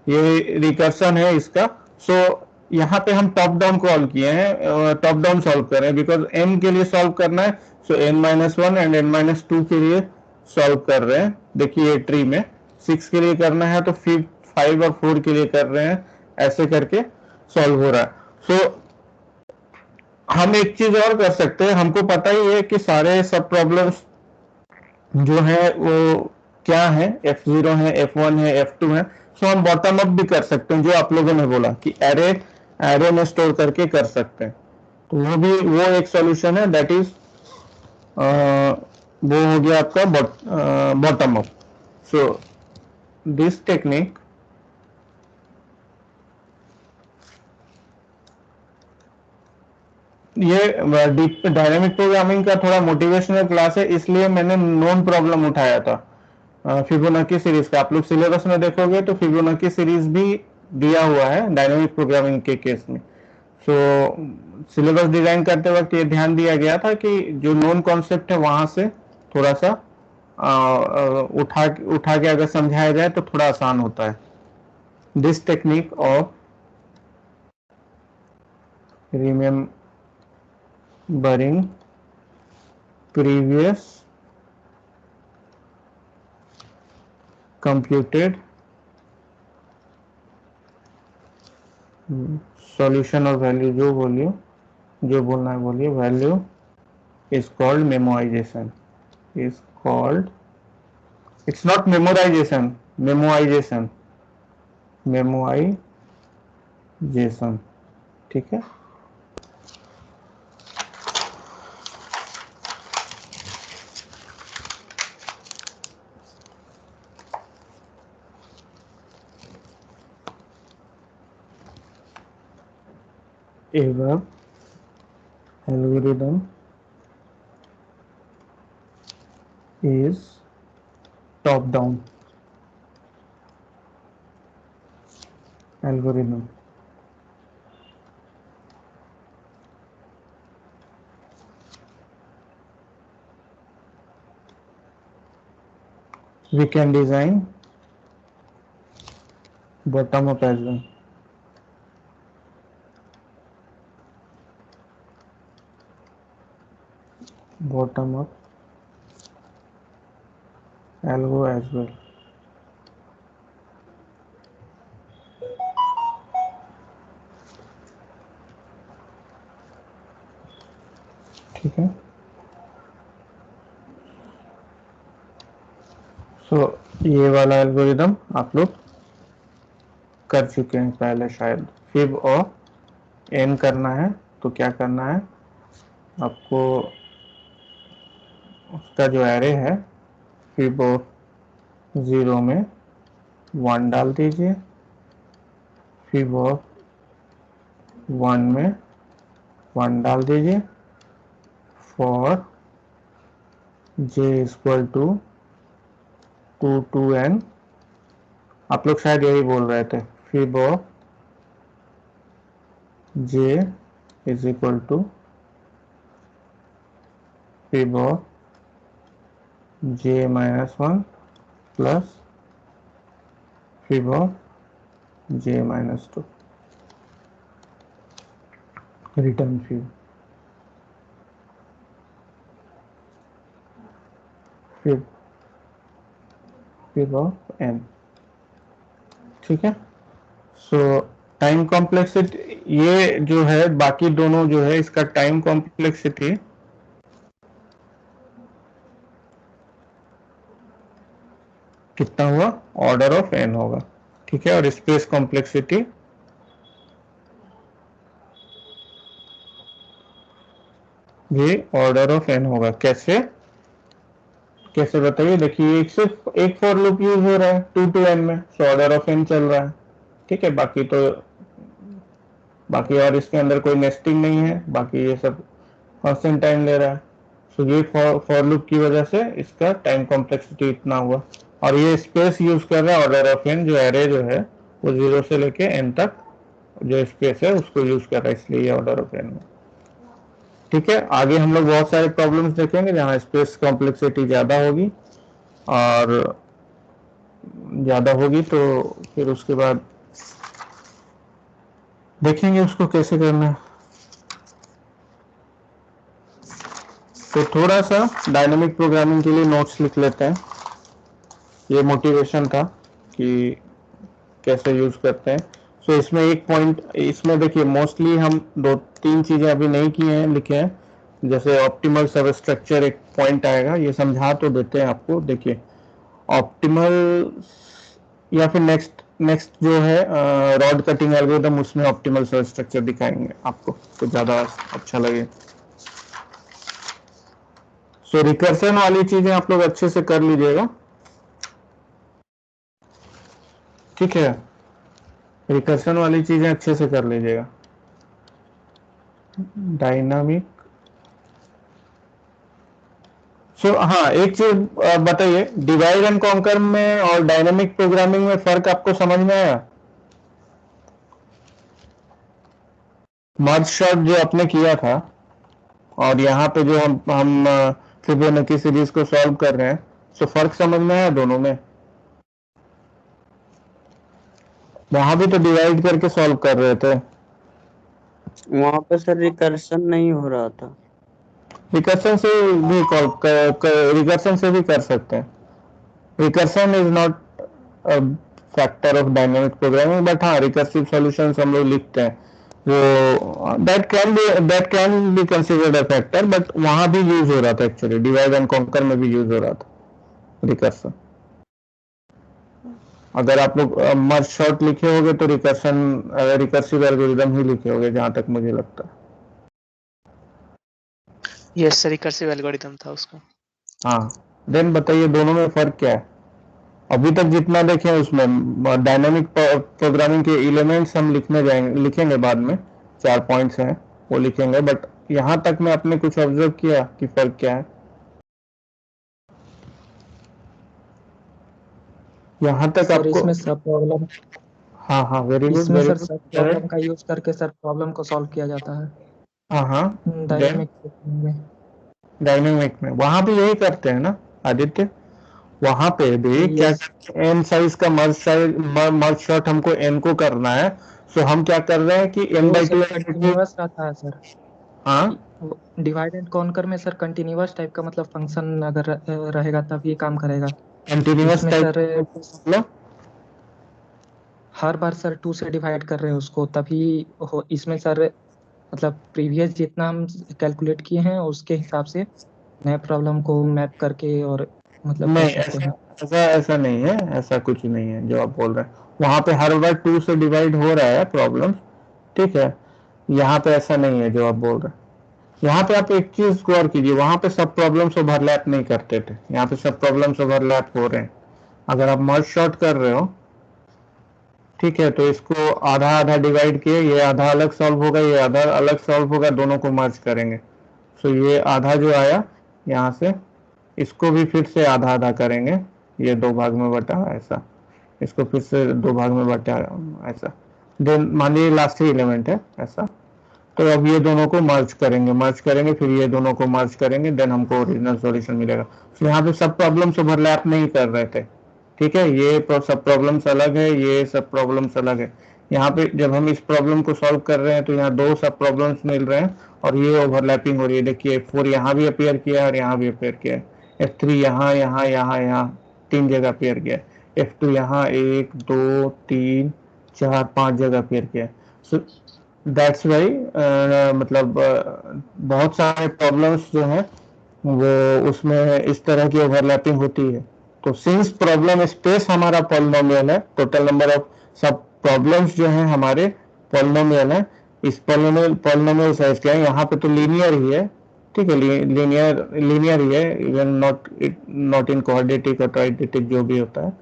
ये रिकर्सन है इसका। सो यहाँ पे हम टॉप डाउन कॉल किए हैं, टॉप डाउन सॉल्व कर रहे हैं, बिकॉज n के लिए सॉल्व करना है। सो n-1 एंड n-2 के लिए सॉल्व कर रहे हैं। देखिए ट्री में 6 के लिए करना है तो 5 और 4 के लिए कर रहे हैं, ऐसे करके सॉल्व हो रहा है। सो हम एक चीज और कर सकते हैं, हमको पता ही है कि सारे सब प्रॉब्लम्स जो है वो क्या है, F0 है, F1 है, F2 है। सो हम बॉटम अप भी कर सकते हैं, जो आप लोगों ने बोला कि एरे में स्टोर करके कर सकते हैं, तो वो एक सॉल्यूशन है, दैट इज वो हो गया आपका bottom up. So this technique ये डायनेमिक प्रोग्रामिंग का थोड़ा मोटिवेशनल क्लास है, इसलिए मैंने नोन प्रॉब्लम उठाया था। फिबोनाची सीरीज का आप लोग सिलेबस में देखोगे तो फिबोनाची सीरीज भी दिया हुआ है डायनामिक प्रोग्रामिंग के केस में। सो सिलेबस डिजाइन करते वक्त ये ध्यान दिया गया था कि जो नोन कॉन्सेप्ट है वहां से थोड़ा सा उठा के अगर समझाया जाए तो थोड़ा आसान होता है। This technique of remembering previous computed solution और वैल्यू जो बोलिए जो बोलना है बोलिए value is called memorisation is called its not memorisation memorisation memorisation ठीक है। above algorithm is top down algorithm we can design bottom up as well bottom up algo as well ठीक है। सो ये वाला एल्गोरिदम आप लोग कर चुके हैं पहले शायद। फिब और एन करना है तो क्या करना है आपको उसका जो एरे है फिब ऑफ 0 में 1 डाल दीजिए फिब ऑफ 1 में 1 डाल दीजिए for j equal to 2 to n आप लोग शायद यही बोल रहे थे fib of j is equal to fib of j minus 1 plus fib of j minus 2 return fib fib fib of n ठीक है। सो टाइम कॉम्प्लेक्सिटी ये जो है बाकी दोनों जो है इसका टाइम कॉम्प्लेक्सिटी कितना हुआ ऑर्डर ऑफ n होगा ठीक है। और स्पेस कॉम्प्लेक्सिटी भी ऑर्डर ऑफ n होगा। कैसे कैसे बताइए देखिए एक सिर्फ एक फॉर लूप यूज हो रहा है 2 to n में सो ऑर्डर ऑफ n चल रहा है ठीक है। बाकी और इसके अंदर कोई नेस्टिंग नहीं है बाकी ये सब कांस्टेंट टाइम ले रहा है। सो ये फॉर लूप की वजह से इसका टाइम कॉम्प्लेक्सिटी इतना हुआ और ये स्पेस यूज कर रहा है ऑर्डर ऑफ n जो एरे जो है वो 0 से लेके n तक जो स्पेस है उसको यूज कर रहा है इसलिए ये ऑर्डर ऑफ n है ठीक है। आगे हम लोग बहुत सारे प्रॉब्लम्स देखेंगे जहाँ स्पेस कॉम्प्लेक्सिटी ज़्यादा होगी और ज़्यादा होगी तो फिर उसके बाद देखेंगे उसको कैसे करना है। तो थोड़ा सा डायनामिक प्रोग्रामिंग के लिए नोट्स लिख लेते हैं। ये मोटिवेशन था कि कैसे यूज करते हैं। सो इसमें एक पॉइंट इसमें देखिए मोस्टली हम 2-3 चीज़ें अभी नहीं किए हैं लिखे हैं जैसे ऑप्टिमल सब स्ट्रक्चर एक पॉइंट आएगा ये समझा तो देते हैं आपको। देखिए ऑप्टिमल या फिर नेक्स्ट जो है रॉड कटिंग एल्गोरिथम उसमें ऑप्टिमल सब स्ट्रक्चर दिखाएंगे आपको तो ज़्यादा अच्छा लगे। सो रिकर्सन वाली चीज़ें आप लोग अच्छे से कर लीजिएगा ठीक है। रिकर्सन वाली चीजें अच्छे से कर लीजिएगा। डायनामिक सो हाँ, एक चीज बताइए, डिवाइड एंड कॉन्कर में और डायनेमिक प्रोग्रामिंग में फर्क आपको समझ में आया? मर्ज शॉट जो आपने किया था और यहाँ पे जो हम फिबोनाची सीरीज को सॉल्व कर रहे हैं, सो फर्क समझ में आया दोनों में? वहां भी तो डिवाइड करके सॉल्व कर रहे थे। वहां पे सर रिकर्शन नहीं हो रहा था। रिकर्शन से भी रिकर्शन से भी कर सकते हैं। Recursion is not factor of dynamic programming, but हाँ रिकर्सिव सॉल्यूशंस हम लोग लिखते हैं, वो that can be considered a factor, but वहां भी यूज हो रहा था, एक्चुअली डिवाइड एंड कॉन्कर में भी यूज हो रहा था रिकर्शन। अगर आप लोग मर्ज शॉर्ट लिखे होगे तो रिकर्शन रिकर्सिव एल्गोरिदम ही लिखे होगे, जहां तक मुझे लगता है। यस सर, रिकर्सिव एल्गोरिथम था उसका। हाँ, देन बताइए दोनों में फर्क क्या है? अभी तक जितना देखे उसमें डायनामिक प्रोग्रामिंग के एलिमेंट्स हम लिखेंगे बाद में, 4 पॉइंट्स हैं वो लिखेंगे, बट यहाँ तक में आपने कुछ ऑब्जर्व किया कि फर्क क्या है? यहाँ तक सर आपको? इसमें सब प्रॉब्लम, हाँ हाँ, वेरी गुड इसमें वेरी सर गुड। सब प्रॉब्लम का यूज करके सर प्रॉब्लम को सॉल्व किया जाता है हाँ हाँ, डायनेमिक में। डायनेमिक में वहां भी यही करते हैं ना आदित्य? वहां पे भी क्या यस एन साइज का मर्ज शॉट हमको एन को करना है, सो हम क्या कर रहे हैं कि एन वो बाई सर टू। कंटिन्यूअस रहता है सर। हाँ, डिवाइड एंड कॉन्कर में सर कंटिन्यूअस टाइप का मतलब फंक्शन अगर रहेगा तब ये काम करेगा। कंटिन्यूअस इसमें टाइप सर मतलब? हर बार सर 2 से डिवाइड कर रहे हैं उसको तभी हो, इसमें सर मतलब प्रीवियस जितना हम कैलकुलेट किए हैं उसके हिसाब से नए प्रॉब्लम को मैप करके और मतलब कर नहीं, सकते ऐसा हैं। ऐसा ऐसा नहीं है, ऐसा कुछ नहीं है जो आप बोल रहे हैं। वहां पे हर बार 2 से डिवाइड हो रहा है प्रॉब्लम, ठीक है। यहाँ पे ऐसा नहीं है जो आप बोल रहे हैं। यहाँ पे आप एक चीज गौर कीजिए, वहां पे सब प्रॉब्लम्स ओवरलैप नहीं करते थे, यहाँ पे सब प्रॉब्लम्स ओवरलैप हो रहे हैं। अगर आप मर्ज शॉर्ट कर रहे हो, ठीक है, तो इसको आधा आधा डिवाइड किए, ये आधा अलग सॉल्व होगा, ये आधा अलग सॉल्व होगा, दोनों को मर्ज करेंगे। सो ये आधा जो आया यहाँ से, इसको भी फिर से आधा आधा करेंगे, ये 2 भाग में बटा ऐसा, इसको फिर से 2 भाग में बटा ऐसा, देन मान लीजिए लास्ट ही एलिमेंट है ऐसा। तो अब ये दोनों को मर्ज करेंगे, फिर ये दोनों को मर्ज करेंगे, देन हमको ओरिजिनल सॉल्यूशन मिलेगा। तो यहाँ पे सब प्रॉब्लम्स ओवरलैप नहीं कर रहे थे, ठीक है, ये सब प्रॉब्लम्स अलग है, ये सब प्रॉब्लम्स अलग है। यहाँ पे जब हम इस प्रॉब्लम को सॉल्व कर रहे हैं तो यहाँ 2 सब प्रॉब्लम्स मिल रहे हैं और ये ओवरलैपिंग हो रही है। देखिए F4 यहाँ भी अपेयर किया है और यहाँ भी अपेयर किया है, F3 यहाँ यहाँ यहाँ यहाँ 3 जगह अपेयर किया है, F2 यहाँ 1 2 3 4 5 जगह अपेयर किया है। सो दैट्स वाई मतलब बहुत सारे प्रॉब्लम्स जो हैं वो उसमें इस तरह की ओवरलैपिंग होती है। तो सिंस प्रॉब्लम स्पेस हमारा पॉलिनोमियल है, टोटल नंबर ऑफ सब प्रॉब्लम्स जो हैं हमारे पॉलिनोमियल है, इस पॉलिनोमियल साइज क्या है, यहाँ पे तो लीनियर ही है, ठीक है, लीनियर ही है, इवन नॉट इन क्वाड्रेटिक और ट्राइडेटिक जो भी होता है,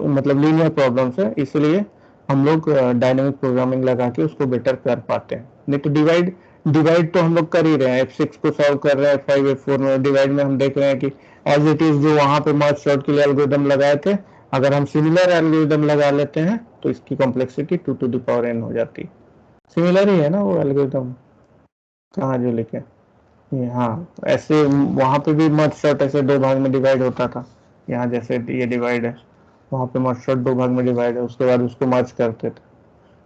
मतलब लीनियर प्रॉब्लम्स है, इसलिए हम लोग डायनेमिक प्रोग्रामिंग लगा के उसको बेटर कर पाते हैं। नहीं तो डिवाइड तो हम लोग कर ही रहे हैं, F6 को सॉल्व कर रहे हैं, F5 F4 में डिवाइड में हम देख रहे हैं कि एज इट इज जो वहां पे मर्ज सॉर्ट के लिए एल्गोरिदम लगाए थे, अगर हम सिमिलर एल्गोरिदम लगा लेते हैं तो इसकी complexity 2 to the power n हो जाती है। सिमिलर ही है ना वो एल्गोरिदम, कहाँ जो लिखे ये, हाँ ऐसे वहां पे भी मर्ज सॉर्ट ऐसे 2 भाग में डिवाइड होता था, यहाँ जैसे ये डिवाइड है, वहां पे मर्ज सॉर्ट 2 भाग में डिवाइड है, उसके बाद उसको मर्ज करते थे।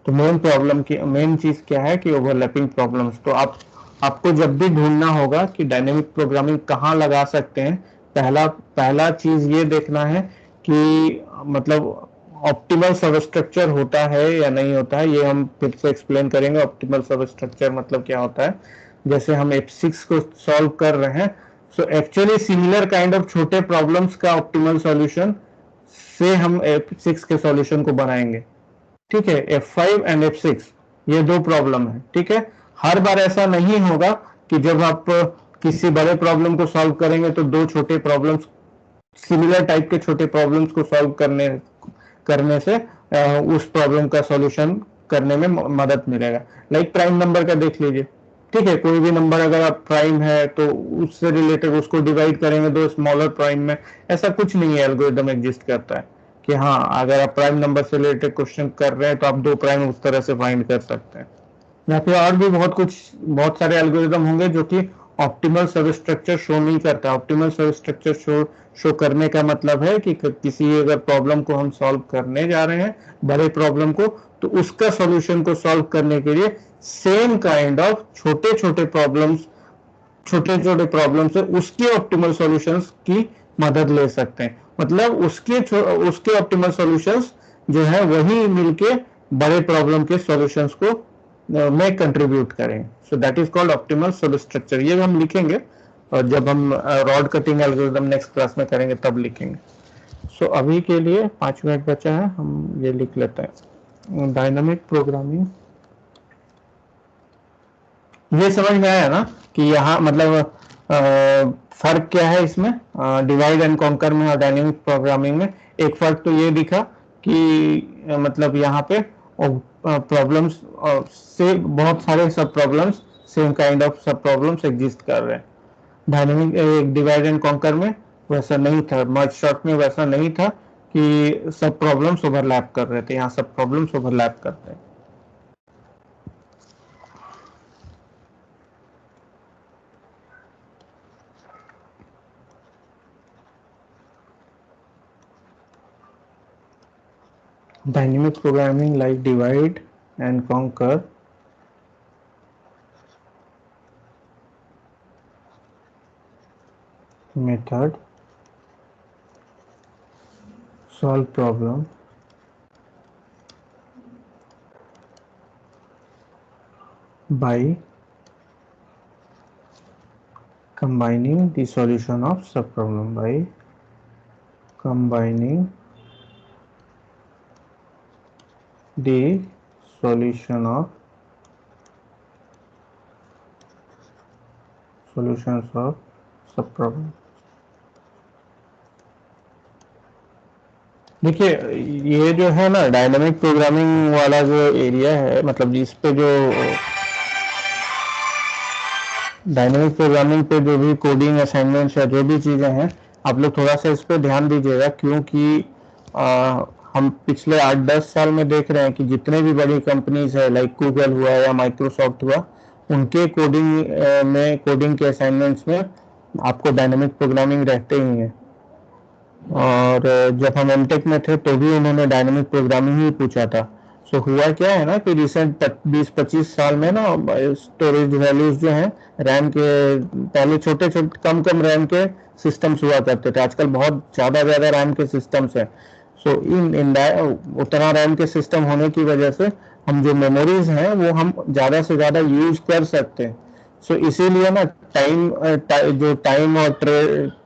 तो मेन चीज क्या है कि ओवरलैपिंग प्रॉब्लम्स। तो आपको जब भी ढूंढना होगा कि डायनेमिक प्रोग्रामिंग कहाँ लगा सकते हैं, पहला चीज ये देखना है कि मतलब ऑप्टिमल सबस्ट्रक्चर होता है या नहीं होता है। ये हम फिर से एक्सप्लेन करेंगे, ऑप्टिमल सबस्ट्रक्चर मतलब क्या होता है। जैसे हम F6 को सॉल्व कर रहे हैं, so actually similar kind of छोटे प्रॉब्लम्स का ऑप्टिमल सॉल्यूशन से हम F6 के सॉल्यूशन को बनाएंगे, ठीक है। F5 एंड F6 ये 2 प्रॉब्लम है, ठीक है। हर बार ऐसा नहीं होगा कि जब आप किसी बड़े प्रॉब्लम को सॉल्व करेंगे तो 2 छोटे प्रॉब्लम्स, सिमिलर टाइप के छोटे प्रॉब्लम्स को सॉल्व करने से उस प्रॉब्लम का सॉल्यूशन करने में मदद मिलेगा। लाइक प्राइम नंबर का देख लीजिए, ठीक है, कोई भी नंबर अगर आप प्राइम है तो उससे रिलेटेड उसको डिवाइड करेंगे दो स्मॉलर प्राइम में, ऐसा कुछ नहीं है एल्गोरिदम एग्जिस्ट करता है कि हाँ अगर आप प्राइम नंबर से रिलेटेड क्वेश्चन कर रहे हैं तो आप दो प्राइम उस तरह से फाइंड कर सकते हैं। या फिर और भी बहुत सारे एल्गोरिदम होंगे जो कि ऑप्टिमल सब स्ट्रक्चर शो नहीं करता। ऑप्टिमल सब स्ट्रक्चर शो करने का मतलब है कि किसी अगर प्रॉब्लम को हम सॉल्व करने जा रहे हैं, बड़े प्रॉब्लम को, तो उसका सॉल्यूशन को सॉल्व करने के लिए सेम काइंड ऑफ छोटे छोटे प्रॉब्लम से उसके ऑप्टिमल सॉल्यूशंस की मदद ले सकते हैं। मतलब उसके ऑप्टिमल सॉल्यूशंस जो है वही मिलके बड़े प्रॉब्लम के सॉल्यूशंस को में कंट्रीब्यूट करें। So that is called optimal सब स्ट्रक्चर। ये हम लिखेंगे और जब हम rod cutting algorithm next class में करेंगे तब लिखेंगे। सो अभी के लिए 5 मिनट बचा है, हम ये लिख लेते हैं डायनामिक प्रोग्रामिंग। ये समझ में आया ना कि यहाँ मतलब फर्क क्या है इसमें डिवाइड एंड कॉन्कर में और डायनेमिक प्रोग्रामिंग में। एक फर्क तो ये दिखा कि मतलब यहाँ पे प्रॉब्लम्स से बहुत सारे सब प्रॉब्लम्स, सेम काइंड ऑफ सब प्रॉब्लम्स एग्जिस्ट कर रहे हैं। डायनेमिक डिवाइड एंड कॉन्कर में वैसा नहीं था, मर्ज सॉर्ट में वैसा नहीं था कि सब प्रॉब्लम्स ओवरलैप कर रहे थे, यहाँ सब प्रॉब्लम्स ओवरलैप करते हैं। Dynamic programming like divide and conquer method solve problem by combining the solution of subproblem, by combining the solutions of subproblem। देखिए ये जो है ना डायनामिक प्रोग्रामिंग वाला जो एरिया है, मतलब जिस पे जो डायनामिक प्रोग्रामिंग पे जो भी कोडिंग असाइनमेंट्स या जो भी चीज़ें हैं, आप लोग थोड़ा सा इस पे ध्यान दीजिएगा, क्योंकि हम पिछले 8-10 साल में देख रहे हैं कि जितने भी बड़ी कंपनीज है लाइक गूगल हुआ या माइक्रोसॉफ्ट हुआ, उनके कोडिंग के असाइनमेंट्स में आपको डायनामिक प्रोग्रामिंग रहते ही हैं। और जब हम एमटेक में थे तो भी उन्होंने डायनामिक प्रोग्रामिंग ही पूछा था। सो हुआ क्या है ना कि रिसेंट 20-25 साल में ना स्टोरेज वैल्यूज जो हैं रैम के, पहले छोटे कम रैम के सिस्टम्स हुआ करते थे, आजकल बहुत ज़्यादा रैम के सिस्टम्स हैं। सो इन उतना रैम के सिस्टम होने की वजह से हम जो मेमोरीज हैं वो हम ज़्यादा से ज़्यादा यूज कर सकते हैं। सो इसीलिए ना टाइम और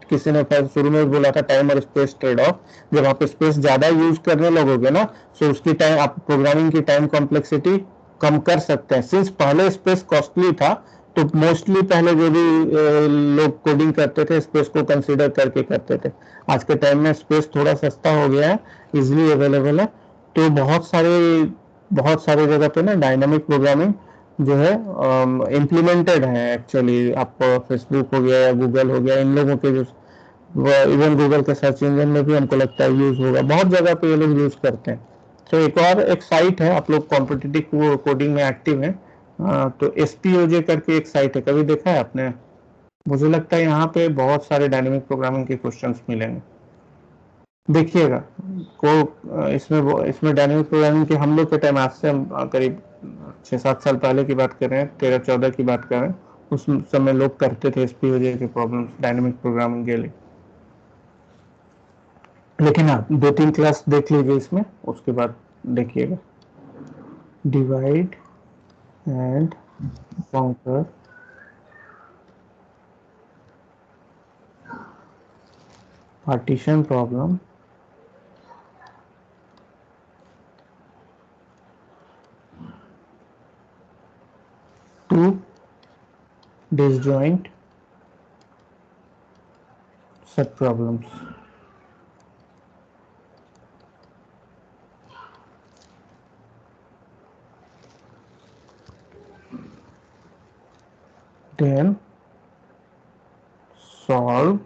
किसी ने शुरू में बोला था टाइम और स्पेस ट्रेड ऑफ, जब आप स्पेस ज्यादा यूज करने लगोगे ना, सो उसकी टाइम आप प्रोग्रामिंग की टाइम कॉम्प्लेक्सिटी कम कर सकते हैं। सिंस पहले स्पेस कॉस्टली था तो मोस्टली पहले जो भी लोग कोडिंग करते थे स्पेस को कंसीडर करके करते थे। आज के टाइम में स्पेस थोड़ा सस्ता हो गया है, इजिली अवेलेबल है, तो बहुत सारे जगह पे ना डायनामिक प्रोग्रामिंग जो है इम्प्लीमेंटेड है एक्चुअली। आप फेसबुक हो गया या गूगल हो गया, इन लोगों के जो इवन गूगल के सर्च इंजन में भी हमको लगता है यूज होगा, बहुत जगह पे ये लोग यूज करते हैं। तो एक साइट है, आप लोग कॉम्पिटिटिव कोडिंग में एक्टिव हैं तो SPOJ करके एक साइट है, कभी देखा है आपने? मुझे लगता है यहाँ पे बहुत सारे डायनेमिक प्रोग्रामिंग के क्वेश्चंस मिलेंगे, देखिएगा। इसमें डायनेमिक प्रोग्रामिंग के हम लोग के टाइम, आज से हम करीब 6-7 साल पहले की बात कर रहे हैं, 13-14 की बात कर रहे हैं, उस समय लोग करते थे SPOJ के प्रॉब्लम्स डायनेमिक प्रोग्रामिंग के लिए। लेकिन आप 2-3 क्लास देख लीजिए इसमें, उसके बाद देखिएगा। Divide and conquer partition problem to disjoint subproblems। then solve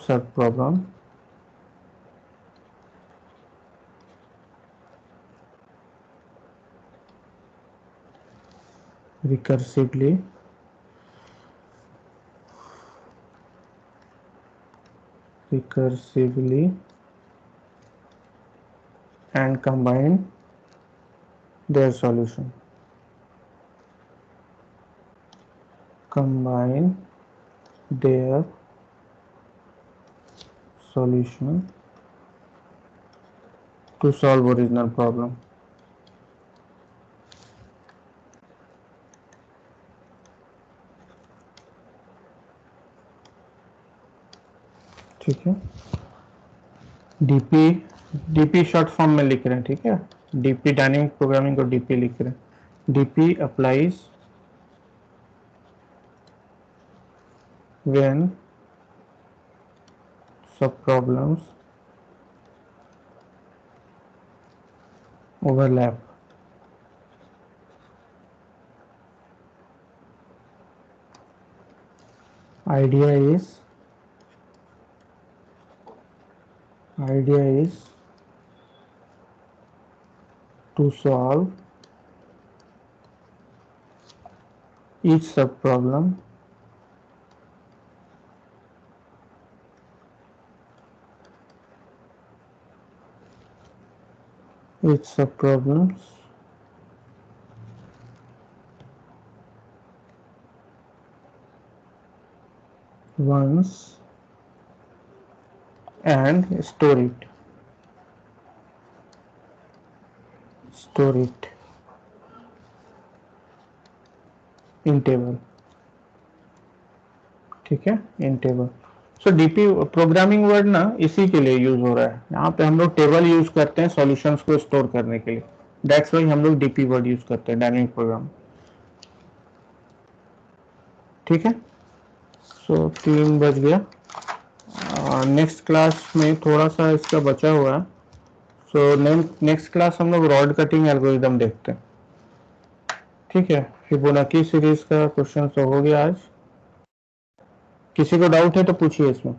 subproblem recursively and combine their solution. Combine their solution to solve original problem. ठीक है, डीपी शॉर्ट फॉर्म में लिख रहे हैं, ठीक है, डीपी डायनेमिक प्रोग्रामिंग को डीपी लिख रहे हैं. DP applies when subproblems overlap. Idea is to solve each subproblem once and store it in table. ठीक है, इन टेबल. सो डीपी प्रोग्रामिंग वर्ड ना इसी के लिए यूज हो रहा है. यहाँ पे हम लोग टेबल यूज करते हैं सॉल्यूशंस को स्टोर करने के लिए. दैट्स व्हाई हम लोग डीपी वर्ड यूज करते हैं डायनेमिक प्रोग्राम. ठीक है, सो 3 बज गया. नेक्स्ट क्लास में थोड़ा सा इसका बचा हुआ है. सो नेक्स्ट क्लास हम लोग रॉड कटिंग एल्गोरिथम देखते हैं. ठीक है, फिबोनाची सीरीज का क्वेश्चन तो हो गया आज. किसी को डाउट है तो पूछिए इसमें.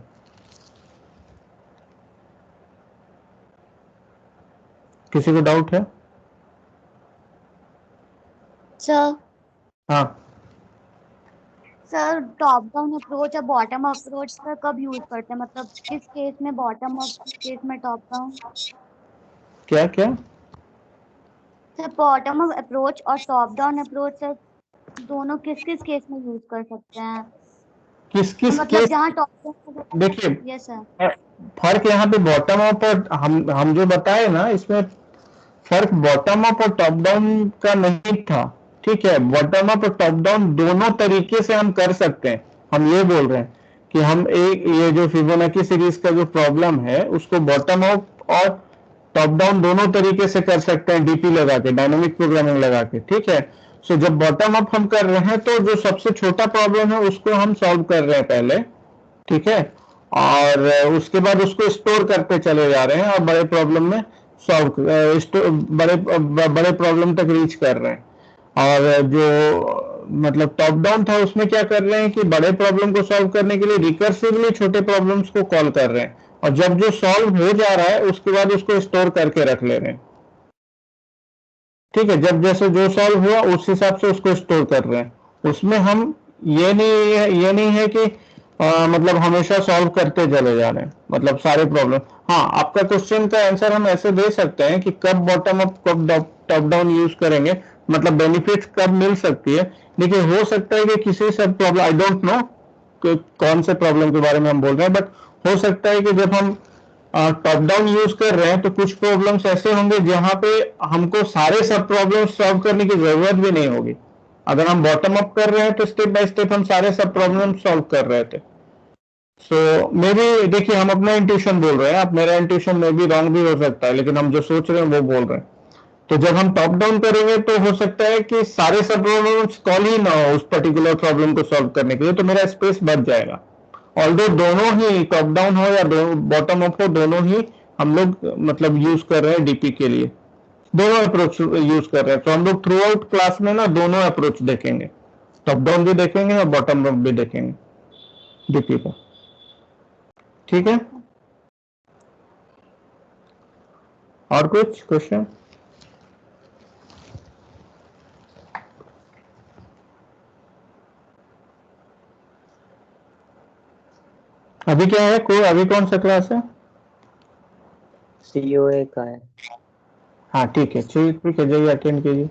किसी को डाउट है? सर हाँ, सर टॉप डाउन अप्रोच और बॉटम अप्रोच सर कब यूज करते हैं, मतलब किस केस में बॉटम और किस केस में टॉप डाउन? क्या सर बॉटम अप्रोच और टॉप डाउन अप्रोच सर दोनों किस किस केस में यूज कर सकते हैं? किस मतलब केस? जहाँ टॉप डाउन. देखिए यस सर. फर्क यहाँ पे बॉटम अप और हम जो बताए ना, इसमें फर्क बॉटम अप और टॉप डाउन का नहीं था. ठीक है, बॉटम अप और टॉप डाउन दोनों तरीके से हम कर सकते हैं. हम ये बोल रहे हैं कि हम ये जो फिबोनाची सीरीज का जो प्रॉब्लम है उसको बॉटम अप और टॉप डाउन दोनों तरीके से कर सकते हैं डीपी लगा के, डायनामिक प्रोग्रामिंग लगा के. ठीक है, सो जब बॉटम अप हम कर रहे हैं तो जो सबसे छोटा प्रॉब्लम है उसको हम सॉल्व कर रहे हैं पहले. ठीक है, और उसके बाद उसको स्टोर करते चले जा रहे हैं और बड़े प्रॉब्लम में बड़े प्रॉब्लम तक रीच कर रहे हैं. और जो मतलब टॉप डाउन था उसमें क्या कर रहे हैं कि बड़े प्रॉब्लम को सॉल्व करने के लिए रिकर्सिवली छोटे प्रॉब्लम्स को कॉल कर रहे हैं, और जब जो सॉल्व हो जा रहा है उसके बाद उसको स्टोर करके रख ले रहे हैं. ठीक है, जब जैसे जो सॉल्व हुआ उस हिसाब से उसको स्टोर कर रहे हैं. उसमें हम ये नहीं है कि मतलब हमेशा सॉल्व करते चले जा रहे हैं, मतलब सारे प्रॉब्लम. हाँ, आपका क्वेश्चन का आंसर हम ऐसे दे सकते हैं कि कब बॉटम अप कब टॉप डाउन यूज करेंगे, मतलब बेनिफिट कब मिल सकती है. देखिए, हो सकता है कि किसी सब प्रॉब्लम, आई डोंट नो कौन से प्रॉब्लम के बारे में हम बोल रहे हैं, बट हो सकता है कि जब हम टॉप डाउन यूज कर रहे हैं तो कुछ प्रॉब्लम्स ऐसे होंगे जहां पे हमको सारे सब प्रॉब्लम सॉल्व करने की जरूरत भी नहीं होगी. अगर हम बॉटम अप कर रहे हैं तो स्टेप बाय स्टेप हम सारे सब प्रॉब्लम सॉल्व कर रहे थे. सो मे बी, देखिए हम अपना इंट्यूशन बोल रहे हैं, अब मेरा इंट्यूशन में भी रॉन्ग भी हो सकता है, लेकिन हम जो सोच रहे हैं वो बोल रहे हैं. तो जब हम टॉप डाउन करेंगे तो हो सकता है कि सारे सब प्रॉब्लम्स कॉल ही ना हो उस पर्टिकुलर प्रॉब्लम को सॉल्व करने के लिए, तो मेरा स्पेस बच जाएगा. ऑल्दो दोनों ही टॉप डाउन हो या बॉटम अप हो, दोनों ही हम लोग मतलब यूज कर रहे हैं डीपी के लिए. दोनों अप्रोच यूज कर रहे हैं, तो हम लोग थ्रू आउट क्लास में ना दोनों अप्रोच देखेंगे, टॉप डाउन भी देखेंगे और बॉटम अप भी देखेंगे डीपी का। ठीक है, और कुछ क्वेश्चन? अभी क्या है, कोई अभी कौन सा क्लास है? COA का है। हाँ ठीक है, ठीक है, जाइए अटेंड कीजिए।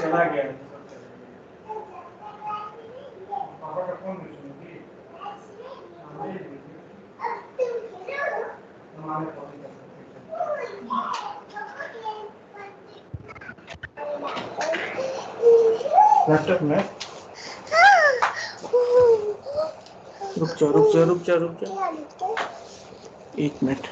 चला गया पापा का फोन लैपटॉप में रुक जा 1 मिनट।